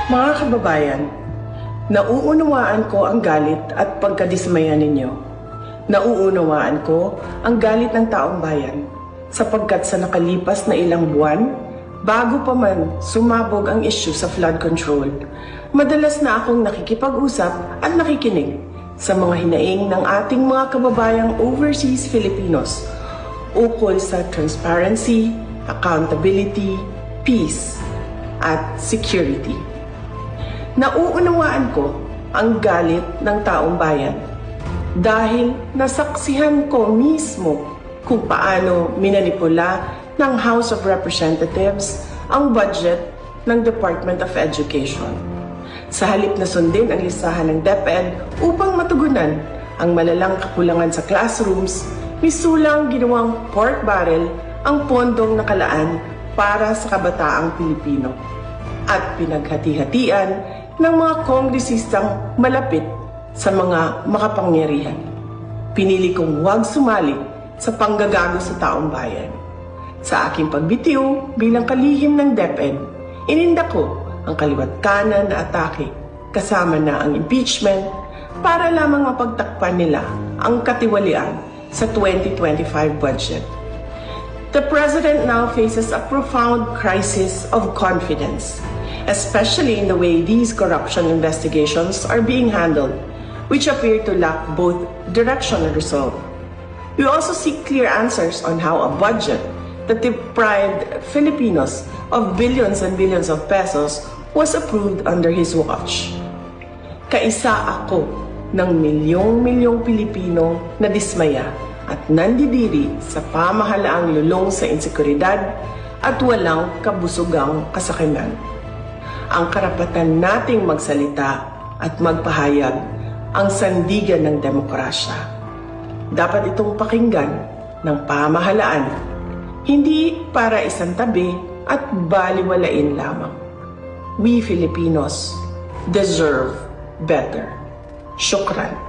Mga kababayan, nauunawaan ko ang galit at pagkadismaya ninyo. Nauunawaan ko ang galit ng taong bayan sapagkat sa nakalipas na ilang buwan, bago pa man sumabog ang issue sa flood control, madalas na akong nakikipag-usap at nakikinig sa mga hinaing ng ating mga kababayang overseas Filipinos ukol sa transparency, accountability, peace, at security. Nauunawaan ko ang galit ng taong bayan dahil nasaksihan ko mismo kung paano minanipula ng House of Representatives ang budget ng Department of Education. Sa halip na sundin ang listahan ng DepEd upang matugunan ang malalang kakulangan sa classrooms, misulang ginawang pork barrel ang pondong nakalaan para sa kabataang Pilipino at pinaghati-hatian ng mga kongresistang malapit sa mga makapangyarihan. Pinili kong huwag sumali sa panggagago sa taong bayan. Sa aking pagbitiw bilang kalihim ng DepEd, ininda ko ang kaliwat kanan na atake kasama na ang impeachment para lamang mapagtakpan nila ang katiwalian sa 2025 budget. The President now faces a profound crisis of confidence, especially in the way these corruption investigations are being handled, which appear to lack both direction and result. We also seek clear answers on how a budget that deprived Filipinos of billions and billions of pesos was approved under his watch. Kaisa ako ng milyong-milyong Pilipino na dismaya at nandidiri sa pamahalaang lulong sa insekuridad at walang kabusugang kasakiman. Ang karapatan nating magsalita at magpahayag ang sandigan ng demokrasya. Dapat itong pakinggan ng pamahalaan, hindi para isang tabi at baliwalain lamang. We Filipinos deserve better. Shukran.